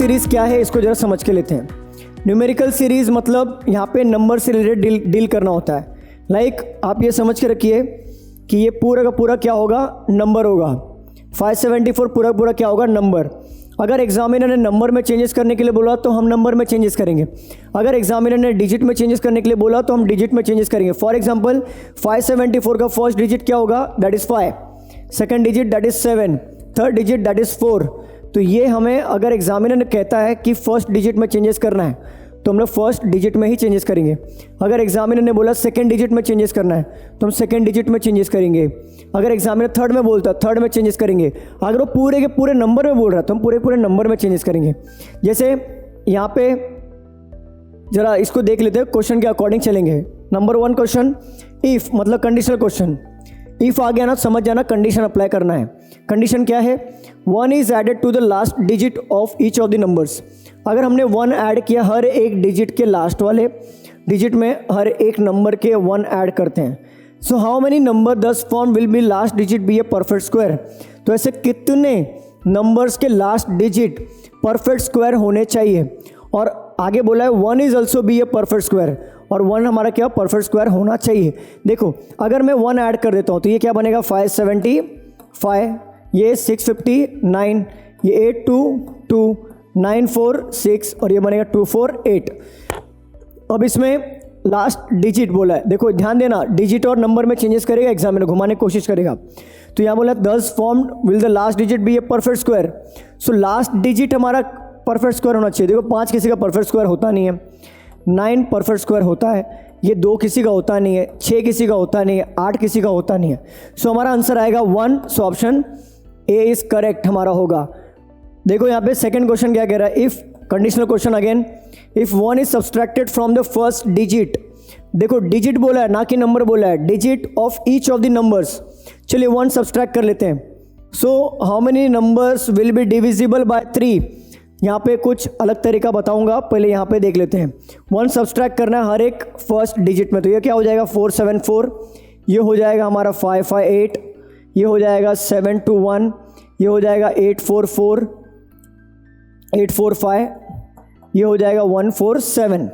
Series क्या है इसको ज़रा समझ के लेते हैं। न्यूमेरिकल सीरीज़ मतलब यहाँ पे नंबर से रिलेटेड डील करना होता है। लाइक आप ये समझ के रखिए कि ये पूरा का पूरा क्या होगा, नंबर होगा। 574 पूरा पूरा क्या होगा, नंबर। अगर एग्जामिनर ने नंबर में चेंजेस करने के लिए बोला तो हम नंबर में चेंजेस करेंगे। अगर एग्जामिनर ने डिजिट में चेंजेस करने के लिए बोला तो हम डिजिट में चेंजेस करेंगे। फॉर एग्जांपल 574 का फर्स्ट डिजिट क्या होगा, that is 5, second digit that is 7, third digit that is 4। तो ये हमें अगर एग्जामिनर ने कहता है कि फर्स्ट डिजिट में चेंजेस करना है तो हम लोग फर्स्ट डिजिट में ही चेंजेस करेंगे। अगर एग्जामिनर ने बोला सेकंड डिजिट में चेंजेस करना है तो हम सेकंड डिजिट में चेंजेस करेंगे। अगर एग्जामिनर थर्ड में बोलता है थर्ड में चेंजेस करेंगे। अगर वो पूरे के पूरे नंबर में बोल रहा है तो हम पूरे पूरे नंबर में चेंजेस करेंगे। जैसे यहाँ पे जरा इसको देख लेते हैं, क्वेश्चन के अकॉर्डिंग चलेंगे। नंबर 1 क्वेश्चन, इफ़ मतलब कंडीशनल क्वेश्चन। इफ़ आ गया ना, समझ जाना कंडीशन अप्लाई करना है। कंडीशन क्या है, 1 is added to the last digit of each of the numbers. अगर हमने 1 ऐड किया, हर एक डिजिट के लास्ट वाले डिजिट में हर एक नंबर के 1 ऐड करते हैं। So how many number 10 form will be last digit be a perfect square. तो ऐसे कितने नंबर्स के लास्ट डिजिट परफेक्ट स्क्वायर होने चाहिए। और आगे बोला है 1 is also be a perfect square, और 1 हमारा क्या परफेक्ट स्क्वायर होना चाहिए। देखो अगर मैं 1 ऐड कर देता हूँ तो ये क्या बनेगा, 575, ये 659, ये 822, 946 और ये बनेगा 248। अब इसमें लास्ट डिजिट बोला है, देखो ध्यान देना, डिजिट और नंबर में चेंजेस करेगा एग्जामिनर, घुमाने की कोशिश करेगा। तो यहाँ बोला 10 form will the last digit be a perfect square. So last digit हमारा परफेक्ट स्क्वायर होना चाहिए। देखो 5 किसी का परफेक्ट स्क्वायर होता नहीं है, 9 परफेक्ट स्क्वायर होता है, ये 2 किसी का होता नहीं है, 6 किसी का होता नहीं है, 8 किसी का होता नहीं है। सो हमारा आंसर आएगा 1। So option A is correct हमारा होगा। देखो यहाँ पे सेकंड क्वेश्चन क्या कह रहा है, if conditional question again, if 1 is subtracted from the first digit. देखो डिजिट बोला है ना कि नंबर बोला है, digit of each of the numbers. चलिए 1 सब्सट्रैक्ट कर लेते हैं। So how many numbers will be divisible by 3। यहाँ पे कुछ अलग तरीका बताऊंगा, पहले यहाँ पे देख लेते हैं। 1 सब्सट्रैक्ट करना है हर एक फर्स्ट डिजिट में, तो ये क्या हो जाएगा 474, ये हो जाएगा हमारा 558, ये हो जाएगा 721, ये हो जाएगा 844, 845, ये हो जाएगा 147।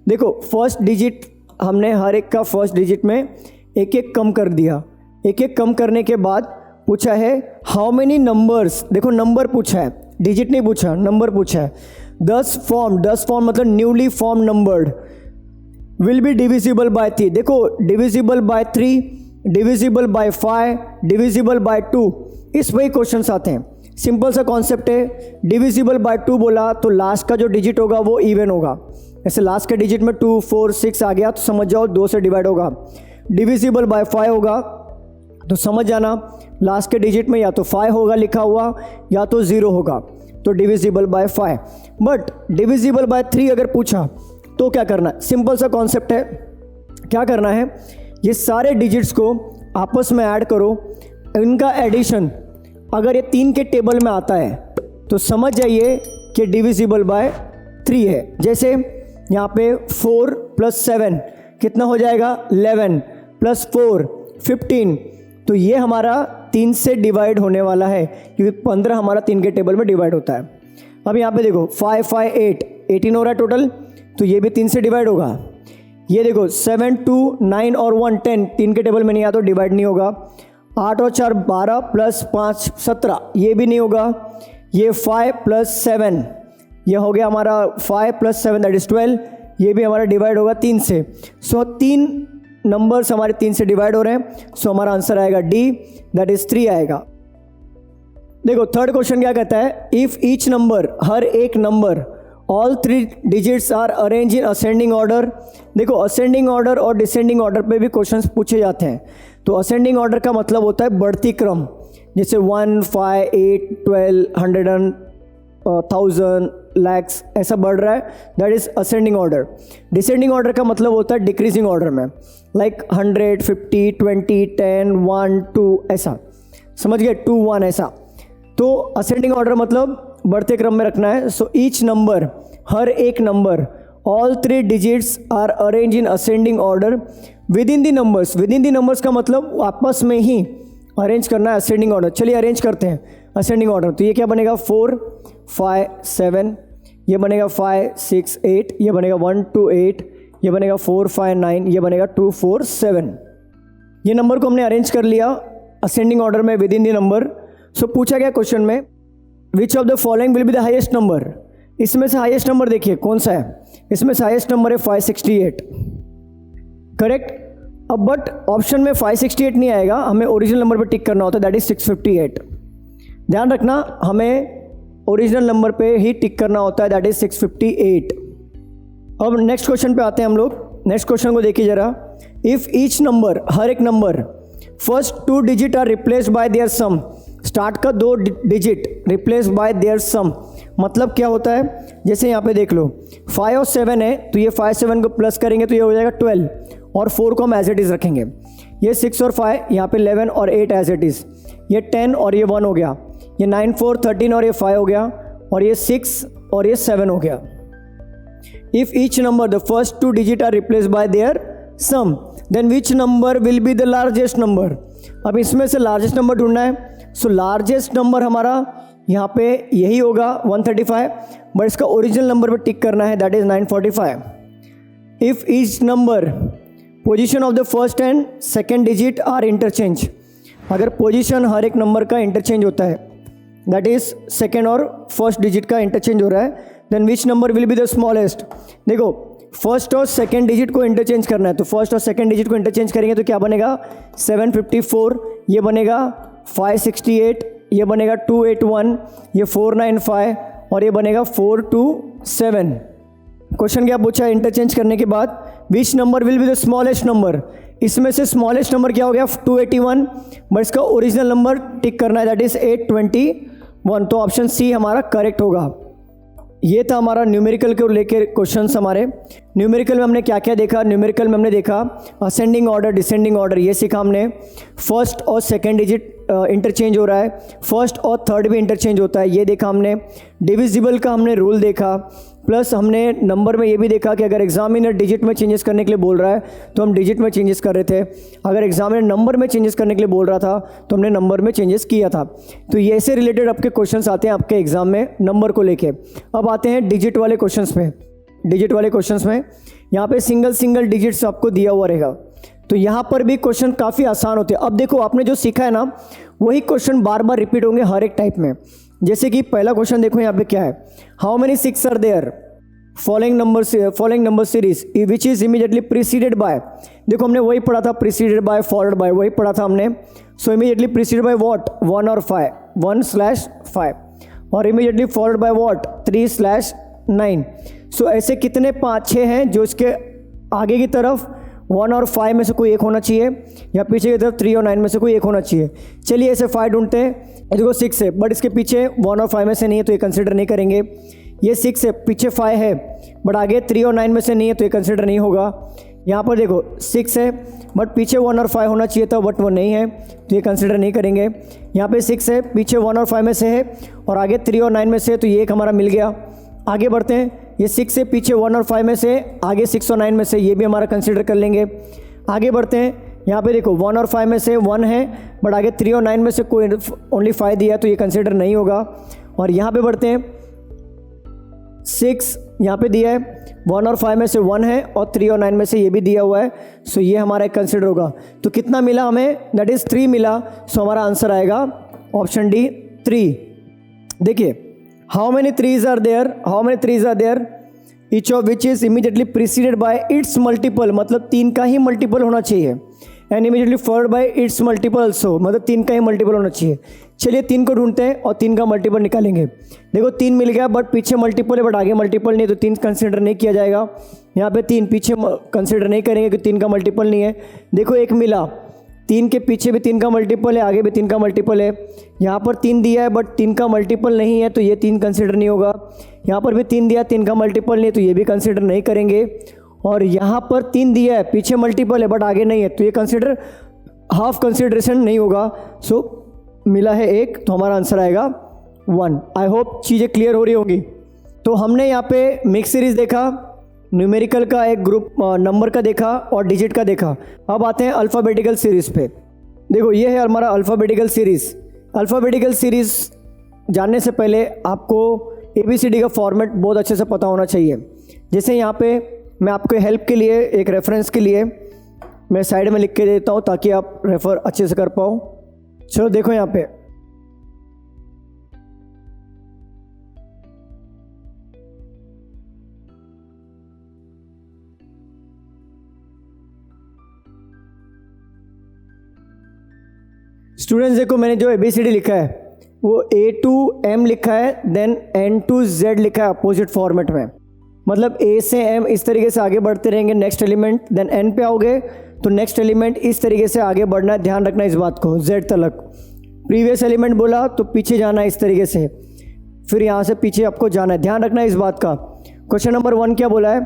देखो फर्स्ट डिजिट हमने हर एक का फर्स्ट डिजिट में एक एक कम कर दिया। एक एक कम करने के बाद पूछा है हाउ मेनी नंबर्स, देखो नंबर पूछा है, डिजिट नहीं पूछा, नंबर पूछा है। 10 फॉर्म मतलब newly form numbered will be divisible by 3। देखो divisible by 3, divisible by 5, divisible by 2, इस वही क्वेश्चंस आते हैं। सिंपल सा कॉन्सेप्ट है। डिविजिबल बाय 2 बोला तो लास्ट का जो डिजिट होगा वो इवन होगा। ऐसे लास्ट के डिजिट में 2, 4, 6 आ गया तो समझ जाओ 2 से डिवाइड होगा। डिविजिबल बाय 5 होगा तो समझ जाना लास्ट के डिजिट में या तो 5 होगा लिखा हुआ या तो 0 होगा, तो divisible by 5। But divisible by 3 अगर पूछा तो क्या करना है, सिंपल सा कॉन्सेप्ट है। क्या करना है, ये सारे डिजिट्स को आपस में ऐड करो, इनका एडिशन अगर ये 3 के टेबल में आता है तो समझ जाइए कि डिविजिबल बाय 3 है। जैसे यहाँ पे 4 + 7 कितना हो जाएगा 11 + 4 15, तो ये हमारा 3 से डिवाइड होने वाला है क्योंकि 15 हमारा 3 के टेबल में डिवाइड होता है। अब यहाँ पे देखो 5, 5, 8, 18 हो रहा है टोटल, तो ये भी 3 से डिवाइड होगा। ये देखो 7, 2, 9 और 1 10 3 के टेबल में नहीं आता तो डिवाइड नहीं होगा। 8 और 4 12 + 5 17, ये भी नहीं होगा। ये 5 + 7, ये हो गया हमारा 5 + 7 दैट इज़ 12, ये भी हमारा डिवाइड होगा 3 से। सो 3 नंबर्स हमारे 3 से डिवाइड हो रहे हैं, सो हमारा आंसर आएगा डी, दैट इज़ 3 आएगा। देखो थर्ड क्वेश्चन क्या कहता है, इफ़ ईच नंबर, हर एक नंबर, all 3 digits are arrange in ascending order. देखो असेंडिंग ऑर्डर और डिसेंडिंग ऑर्डर पे भी क्वेश्चंस पूछे जाते हैं। तो असेंडिंग ऑर्डर का मतलब होता है बढ़ती क्रम, जैसे 1, 5, 8, 12, 100, 1000, lakhs ऐसा बढ़ रहा है, that is ascending order. Descending order का मतलब होता है डिक्रीजिंग ऑर्डर में, लाइक 100, 50, 20, 10, 1, 2 ऐसा, समझ गए, 2, 1 ऐसा। तो असेंडिंग ऑर्डर मतलब बढ़ते क्रम में रखना है। सो ईच नंबर, हर एक नंबर, all 3 digits are arrange in ascending order within the numbers. Within the numbers का मतलब आपस में ही अरेंज करना है असेंडिंग ऑर्डर। चलिए अरेंज करते हैं असेंडिंग ऑर्डर। तो ये क्या बनेगा 4, 5, 7, ये बनेगा 5 6 8, ये बनेगा 1 2 8, ये बनेगा 4 5 9, ये बनेगा 2 4 7। ये नंबर को हमने अरेंज कर लिया असेंडिंग ऑर्डर में विद इन द नंबर। सो पूछा गया क्वेश्चन में विच of the following will be the highest number. इसमें से हाईएस्ट नंबर देखिए कौन सा है, इसमें से हाईएस्ट नंबर है 568, करेक्ट। अब बट ऑप्शन में 568 नहीं आएगा, हमें ओरिजिनल नंबर पे टिक करना होता है, दैट इज 658। ध्यान रखना हमें ओरिजिनल नंबर पे ही टिक करना होता है, दैट इज 658। अब नेक्स्ट क्वेश्चन पे आते हैं हम लोग। नेक्स्ट क्वेश्चन को देखिए जरा। इफ ईच नंबर, हर एक नंबर फर्स्ट 2 digit are replace by their sum, start का 2 digit replace by their sum, मतलब क्या होता है, जैसे यहाँ पे देख लो 5 और 7 है तो ये 5 7 को प्लस करेंगे तो ये हो जाएगा 12 और 4 को हम एज इट इज़ रखेंगे। ये 6 और 5 यहाँ पे 11 और 8 एज इट इज़, ये 10 और ये 1 हो गया, ये 9 4 13 और ये 5 हो गया, और ये 6 और ये 7 हो गया। If each number the first 2 digit are replace by their sum then which number will be the largest number. अब इसमें से लार्जेस्ट नंबर ढूंढना है। सो लार्जेस्ट नंबर हमारा यहाँ पे यही होगा 135, बट इसका ओरिजिनल नंबर पे टिक करना है, that is 945। If each number position of the first and second digit are interchange, अगर पोजीशन हर एक नंबर का इंटरचेंज होता है, दैट इज सेकेंड और फर्स्ट डिजिट का इंटरचेंज हो रहा है, then which number will be the smallest. देखो फर्स्ट और सेकेंड डिजिट को इंटरचेंज करना है, तो फर्स्ट और सेकेंड डिजिट को इंटरचेंज करेंगे तो क्या बनेगा 754, ये बनेगा 568, ये बनेगा 281, ये 495 और ये बनेगा 427। क्वेश्चन क्या पूछा है इंटरचेंज करने के बाद, विच number will be the smallest number. इसमें से स्मॉलेस्ट नंबर क्या हो गया 281, बट इसका ओरिजिनल नंबर टिक करना है, दैट इज 821। तो ऑप्शन सी हमारा करेक्ट होगा। ये था हमारा न्यूमेरिकल को लेकर क्वेश्चंस हमारे। न्यूमेरिकल में हमने क्या क्या देखा, न्यूमेरिकल में हमने देखा असेंडिंग ऑर्डर, डिसेंडिंग ऑर्डर, ये सीखा हमने। फर्स्ट और सेकंड डिजिट इंटरचेंज हो रहा है, फर्स्ट और थर्ड भी इंटरचेंज होता है, ये देखा हमने। डिविजिबल का हमने रूल देखा, प्लस हमने नंबर में ये भी देखा कि अगर एग्जामिनर डिजिट में चेंजेस करने के लिए बोल रहा है तो हम डिजिट में चेंजेस कर रहे थे, अगर एग्जामिनर नंबर में चेंजेस करने के लिए बोल रहा था तो हमने नंबर में चेंजेस किया था। तो ये ऐसे रिलेटेड आपके क्वेश्चंस आते हैं आपके एग्जाम में नंबर को लेके। अब आते हैं डिजिट वाले क्वेश्चंस में। डिजिट वाले क्वेश्चंस में यहाँ पे सिंगल डिजिट्स आपको दिया हुआ रहेगा, तो यहाँ पर भी क्वेश्चन काफ़ी आसान होते हैं। अब देखो आपने जो सीखा है ना वही क्वेश्चन बार बार रिपीट होंगे हर एक टाइप में। जैसे कि पहला क्वेश्चन देखो यहाँ पे क्या है, how many 6 are there, following number series which is immediately preceded by. देखो हमने वही पढ़ा था, प्रीसीडेड बाय फॉलोड बाय, वही पढ़ा था हमने। सो इमीडिएटली प्रीसीडेड बाय व्हाट 1 और 5, 1/5, और इमीडिएटली फॉलोड बाय व्हाट 3/9। सो ऐसे कितने 5 6 हैं जो इसके आगे की तरफ 1 और 5 में से कोई एक होना चाहिए, या पीछे की तरफ 3 और 9 में से कोई एक होना चाहिए। चलिए ऐसे 5 ढूंढते हैं। देखो 6 है बट इसके पीछे 1 और 5 में से नहीं है तो ये कंसिडर नहीं करेंगे। ये 6 है, पीछे 5 है बट आगे 3 और 9 में से नहीं है तो ये कंसिडर नहीं होगा। यहाँ पर देखो 6 है बट पीछे 1 और 5 होना चाहिए था बट वो नहीं है तो ये कंसिडर नहीं करेंगे। यहाँ पे 6 है, पीछे 1 और 5 में से है और आगे 3 और 9 में से है तो ये एक हमारा मिल गया। आगे बढ़ते हैं, ये 6 से पीछे 1 और 5 में से, आगे 6 और 9 में से, ये भी हमारा कंसिडर कर लेंगे। आगे बढ़ते हैं, यहाँ पे देखो 1 और 5 में से 1 है बट आगे 3 और 9 में से कोई ओनली 5 दिया है तो ये कंसिडर नहीं होगा। और यहाँ पे बढ़ते हैं, 6 यहाँ पे दिया है, 1 और 5 में से 1 है और 3 और 9 में से ये भी दिया हुआ है, सो ये हमारा एक कंसिडर होगा। तो कितना मिला हमें, दैट इज़ 3 मिला। सो हमारा आंसर आएगा ऑप्शन डी 3। देखिए how many 3s are there, each of which is immediately preceded by its multiple, मतलब 3 का ही मल्टीपल होना चाहिए, and immediately followed by its multiple also, मतलब 3 का ही मल्टीपल होना चाहिए। चलिए 3 को ढूंढते हैं और 3 का मल्टीपल निकालेंगे। देखो 3 मिल गया बट पीछे मल्टीपल है बट आगे मल्टीपल नहीं है तो 3 कंसिडर नहीं किया जाएगा। यहाँ पे 3 पीछे कंसिडर नहीं करेंगे क्योंकि 3 का मल्टीपल नहीं है। देखो 1 मिला, 3 के पीछे भी 3 का मल्टीपल है, आगे भी 3 का मल्टीपल है। यहाँ पर 3 दिया है बट 3 का मल्टीपल नहीं है तो ये 3 कंसिडर नहीं होगा। यहाँ पर भी 3 दिया, 3 का मल्टीपल नहीं है तो ये भी कंसिडर नहीं करेंगे। और यहाँ पर 3 दिया है, पीछे मल्टीपल है बट आगे नहीं है तो ये कंसिडर हाफ कंसिडरेशन नहीं होगा। सो मिला है 1 तो हमारा आंसर आएगा 1। आई होप चीज़ें क्लियर हो रही होंगी। तो हमने यहाँ पे मिक्स सीरीज देखा, न्यूमेरिकल का एक ग्रुप नंबर का देखा और डिजिट का देखा। अब आते हैं अल्फ़ाबेटिकल सीरीज़ पे। देखो ये है हमारा अल्फ़ाबेटिकल सीरीज़। अल्फ़ाबेटिकल सीरीज़ जानने से पहले आपको ABCD का फॉर्मेट बहुत अच्छे से पता होना चाहिए। जैसे यहाँ पे मैं आपके हेल्प के लिए, एक रेफरेंस के लिए मैं साइड में लिख के देता हूँ ताकि आप रेफर अच्छे से कर पाओ। चलो देखो यहाँ पे, स्टूडेंट्स देखो मैंने जो ABCD लिखा है वो A to M लिखा है, देन N to Z लिखा है अपोजिट फॉर्मेट में। मतलब A से M इस तरीके से आगे बढ़ते रहेंगे, नेक्स्ट एलिमेंट, देन N पे आओगे तो नेक्स्ट एलिमेंट इस तरीके से आगे बढ़ना है, ध्यान रखना इस बात को, Z तक। प्रीवियस एलिमेंट बोला तो पीछे जाना है इस तरीके से, फिर यहाँ से पीछे आपको जाना है, ध्यान रखना इस बात का। क्वेश्चन नंबर 1 क्या बोला है,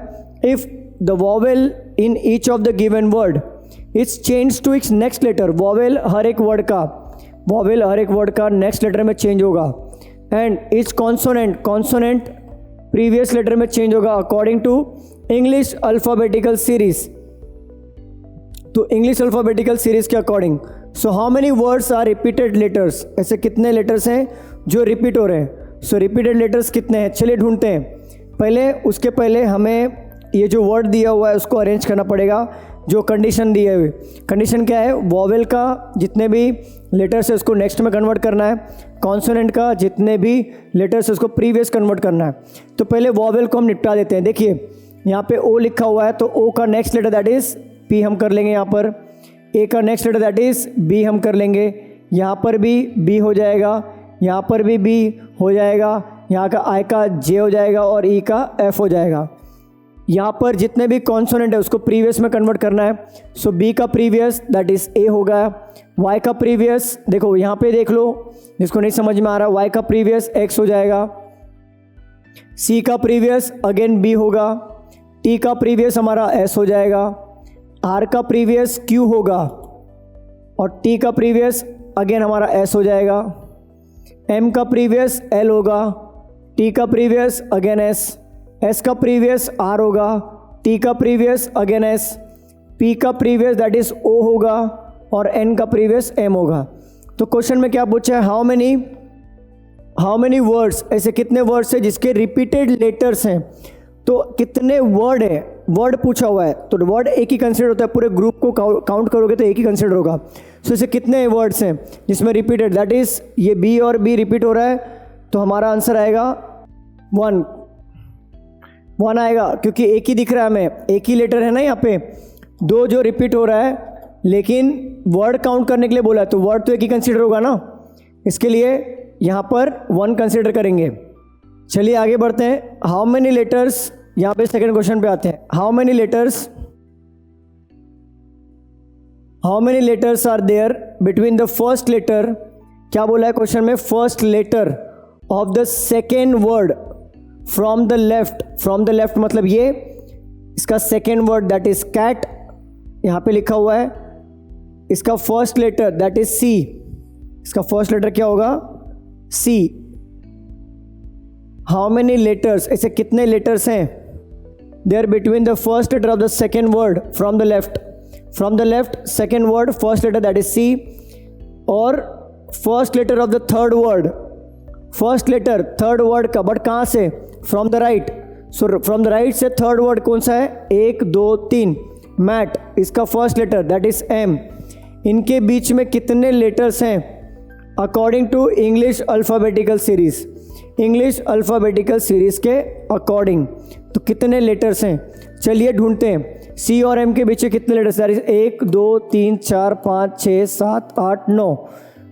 if the vowel in each of the given word its change to its next letter, vowel हर एक वर्ड का नेक्स्ट लेटर में चेंज होगा, and its consonant previous letter में चेंज होगा according to English alphabetical series. तो English alphabetical series के according, so how many words are repeated letters, ऐसे कितने लेटर्स हैं जो रिपीट हो रहे हैं। सो रिपीटेड लेटर्स कितने हैं, चलिए ढूंढते हैं। पहले उसके पहले हमें ये जो वर्ड दिया हुआ है उसको अरेंज करना पड़ेगा, जो कंडीशन दी है। कंडीशन क्या है, वॉवेल का जितने भी लेटर्स है उसको नेक्स्ट में कन्वर्ट करना है, कॉन्सोनेंट का जितने भी लेटर्स है उसको प्रीवियस कन्वर्ट करना है। तो पहले वॉवेल को हम निपटा देते हैं। देखिए यहाँ पे O लिखा हुआ है तो O का next letter that is P हम कर लेंगे, यहाँ पर A का next letter that is B हम कर लेंगे, यहाँ पर भी B हो जाएगा, यहाँ पर भी B हो जाएगा, यहाँ का I का J हो जाएगा और E का F हो जाएगा। यहाँ पर जितने भी कॉन्सोनेंट है उसको प्रीवियस में कन्वर्ट करना है। सो B का प्रीवियस दैट इज़ A होगा, Y का प्रीवियस देखो यहाँ पे देख लो, जिसको नहीं समझ में आ रहा, Y का प्रीवियस X हो जाएगा, C का प्रीवियस अगेन B होगा, T का प्रीवियस हमारा S हो जाएगा, R का प्रीवियस Q होगा और T का प्रीवियस अगेन हमारा S हो जाएगा, M का प्रीवियस L होगा, T का प्रीवियस अगेन S का प्रीवियस R होगा, T का प्रीवियस अगेन S, P का प्रीवियस दैट इज़ O होगा और N का प्रीवियस M होगा। तो क्वेश्चन में क्या पूछा है, हाउ मेनी वर्ड्स, ऐसे कितने वर्ड्स हैं जिसके रिपीटेड लेटर्स हैं। तो कितने वर्ड है, वर्ड पूछा हुआ है तो वर्ड एक ही कंसिडर होता है, पूरे ग्रुप को काउंट करोगे तो एक ही कंसिडर होगा। सो ऐसे कितने वर्ड्स हैं जिसमें रिपीटेड, दैट इज़ ये B और B रिपीट हो रहा है, तो हमारा आंसर आएगा 1 आएगा, क्योंकि एक ही दिख रहा है हमें, एक ही लेटर है ना यहाँ पे, 2 जो रिपीट हो रहा है, लेकिन वर्ड काउंट करने के लिए बोला है तो वर्ड तो एक ही कंसीडर होगा ना, इसके लिए यहाँ पर 1 कंसीडर करेंगे। चलिए आगे बढ़ते हैं। हाउ मेनी लेटर्स, यहाँ पे सेकंड क्वेश्चन पे आते हैं। How many letters are there between the first letter, क्या बोला है क्वेश्चन में, first letter of the second word from the left मतलब ये इसका second word that is cat, यहाँ पे लिखा हुआ है, इसका first letter that is C, इसका फर्स्ट लेटर क्या होगा, C। हाउ मेनी लेटर्स, ऐसे कितने लेटर्स हैं there between the first letter of the second word from the left second word first letter that is C और first letter of the third word, first letter third word का, but कहाँ से, from the right. So from the right से third word कौन सा है, 1 2 3 mat, इसका first letter that is M। इनके बीच में कितने लेटर्स हैं according to English alphabetical series, English alphabetical series के अकॉर्डिंग, तो कितने लेटर्स हैं, चलिए ढूंढते हैं। C और M के बीच में कितने लेटर्स हैं, 1 2 3 4 5 6 7 8 9।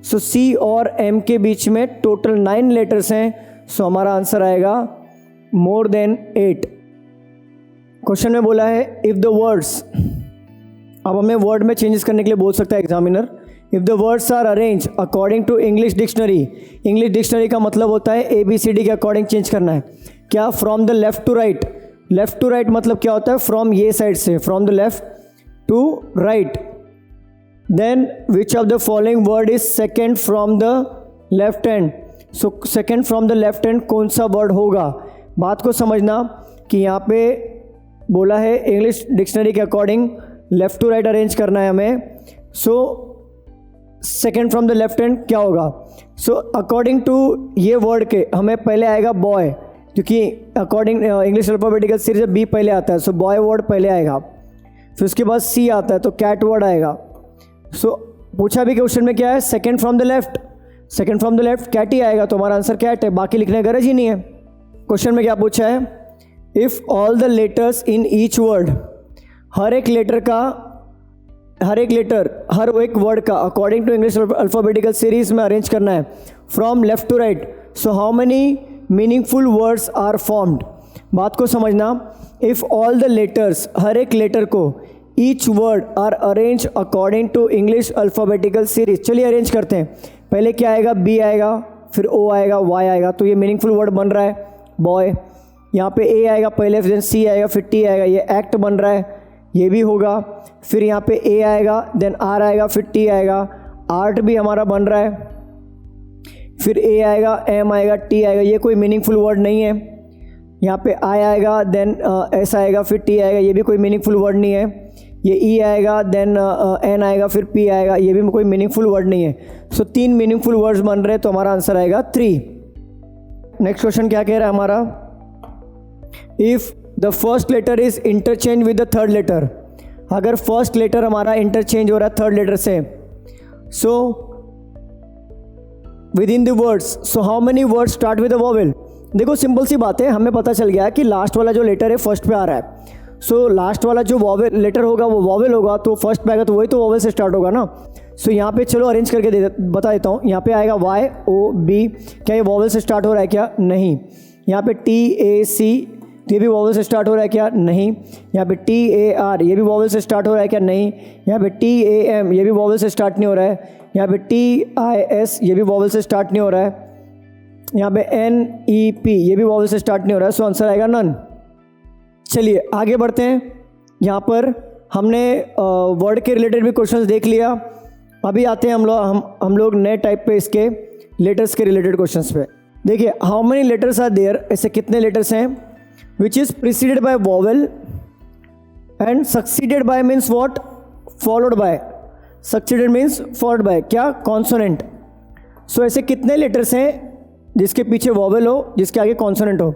सो C और M के बीच में टोटल 9 लेटर्स हैं। सो हमारा आंसर आएगा मोर देन 8। क्वेश्चन में बोला है इफ़ द वर्ड्स, अब हमें वर्ड में चेंजेस करने के लिए बोल सकता है examiner, if the words are arrange according to English dictionary, English dictionary का मतलब होता है ABCD के अकॉर्डिंग चेंज करना है। क्या, from the left to right मतलब क्या होता है, फ्रॉम ये साइड से, from the left to right. Then which of the following word is second from the left hand, so second from the left hand कौन सा वर्ड होगा। बात को समझना कि यहाँ पे बोला है इंग्लिश डिक्शनरी के according left to right arrange करना है हमें। सो second from the left hand क्या होगा, सो अकॉर्डिंग टू ये वर्ड के हमें पहले आएगा बॉय, क्योंकि according English alphabetical series B पहले आता है, सो बॉय वर्ड पहले आएगा, फिर उसके बाद सी आता है तो कैट वर्ड आएगा। सो पूछा भी क्वेश्चन में क्या है, second from the left, second from the left cat ही आएगा, तो हमारा आंसर कैट है, बाकी लिखने की गरज ही नहीं है। क्वेश्चन में क्या पूछा है, if all the letters in each word, हर एक लेटर का, हर एक लेटर हर एक वर्ड का according to English alphabetical series में अरेंज करना है from left to right, so how many meaningful words are formed. बात को समझना, इफ़ ऑल द लेटर्स, हर एक लेटर को, each word are arrange according to English alphabetical series. चलिए अरेंज करते हैं, पहले क्या आएगा, बी आएगा, फिर ओ आएगा, वाई आएगा, तो ये मीनिंगफुल वर्ड बन रहा है बॉय। यहाँ पे ए आएगा पहले, फिर सी आएगा, फिर टी आएगा, ये एक्ट बन रहा है, ये भी होगा। फिर यहाँ पे ए आएगा, देन आर आएगा, फिर टी आएगा, आर्ट भी हमारा बन रहा है, फिर ए आएगा, एम आएगा, टी आएगा, ये कोई मीनिंगफुल वर्ड नहीं है। यहाँ पे आई आएगा, देन एस आएगा, फिर टी आएगा, ये भी कोई मीनिंगफुल वर्ड नहीं है। ये ई आएगा, देन एन आएगा, फिर पी आएगा, ये भी कोई मीनिंगफुल वर्ड नहीं है। सो 3 मीनिंगफुल वर्ड्स बन रहे हैं, तो हमारा आंसर आएगा 3। नेक्स्ट क्वेश्चन क्या कह रहा है हमारा, if the first letter is interchange with the third letter, अगर फर्स्ट लेटर हमारा इंटरचेंज हो रहा है थर्ड लेटर से, so within the words, so how many words start with the vowel. देखो सिंपल सी बात है, हमें पता चल गया कि लास्ट वाला जो लेटर है फर्स्ट पे आ रहा है, सो लास्ट वाला जो वॉवेल लेटर होगा वो वॉवेल होगा, तो फर्स्ट पे आएगा तो वही तो वॉवेल से स्टार्ट होगा ना। सो यहाँ पे चलो अरेंज करके बता देता हूँ। यहाँ पे आएगा वाई ओ बी, क्या ये वॉवेल से स्टार्ट हो रहा है क्या, नहीं। यहाँ पे टी ए सी, तो ये भी वॉवेल से स्टार्ट हो रहा है क्या, नहीं। यहाँ पे टी ए आर, ये भी वॉवेल से स्टार्ट हो रहा है क्या, नहीं। यहाँ पे टी ए एम, ये भी वॉवेल से स्टार्ट नहीं हो रहा है। यहाँ पे टी आई एस, ये भी वॉवेल से स्टार्ट नहीं हो रहा है। यहाँ पे एन ई पी, ये भी वॉवेल से स्टार्ट नहीं हो रहा है, सो आंसर आएगा नन। चलिए आगे बढ़ते हैं। यहाँ पर हमने वर्ड के रिलेटेड भी क्वेश्चंस देख लिया, अभी आते हैं हम लोग नए टाइप पे इसके लेटर्स के रिलेटेड क्वेश्चंस पे। देखिए, how many letters are there, ऐसे कितने लेटर्स हैं, which is preceded by vowel and succeeded by means what, followed by, succeeded means followed by क्या, कॉन्सोनेंट। सो ऐसे कितने लेटर्स हैं जिसके पीछे वॉवेल हो, जिसके आगे कॉन्सोनेंट हो।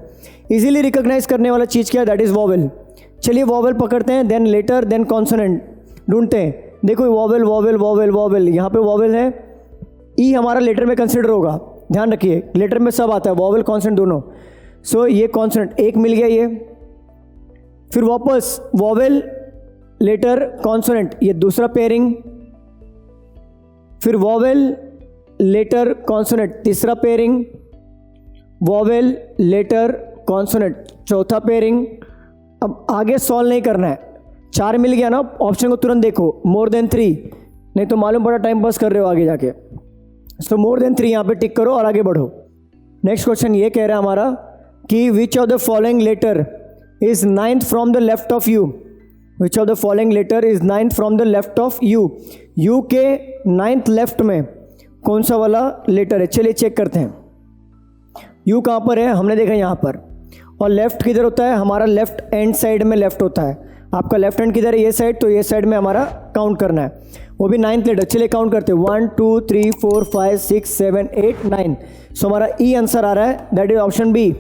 इजीली रिकॉग्नाइज करने वाला चीज़ क्या है, दैट इज़ वॉवेल। चलिए वॉवेल पकड़ते हैं, देन लेटर, देन कॉन्सोनेंट ढूंढते हैं। देखो वॉवेल वॉवेल वॉवेल वॉवेल, यहाँ पे वॉवेल है, ई हमारा लेटर में कंसिडर होगा, ध्यान रखिए लेटर में सब आता है, वॉवेल कॉन्सोनेंट दोनों। सो ये कॉन्सोनेंट एक मिल गया ये, फिर वापस वॉवेल लेटर कॉन्सोनेंट, ये दूसरा पेयरिंग, फिर वॉवेल लेटर कॉन्सोनेंट तीसरा पेयरिंग, वॉवेल लेटर कॉन्सोनेंट चौथा पेयरिंग। अब आगे सॉल्व नहीं करना है, 4 मिल गया ना, ऑप्शन को तुरंत देखो, मोर देन 3, नहीं तो मालूम पड़ा टाइम पास कर रहे हो आगे जाके। सो मोर देन 3 यहाँ पे टिक करो और आगे बढ़ो। नेक्स्ट क्वेश्चन ये कह रहा है हमारा कि which of the following letter is 9th from the left of you, which of the following letter is 9th from the left of you, U के 9th लेफ्ट में कौन सा वाला लेटर है। चलिए चेक करते हैं, यू कहाँ पर है, हमने देखा यहाँ पर, और लेफ्ट किधर होता है, हमारा लेफ्ट एंड साइड में लेफ्ट होता है। आपका लेफ्ट हैंड किधर है, ये साइड, तो ये साइड में हमारा काउंट करना है, वो भी 9th लेटर। चलिए काउंट करते हैं, 1 2 3 4 5 6 7 8 9। सो हमारा ई आंसर आ रहा है, दैट इज ऑप्शन बी।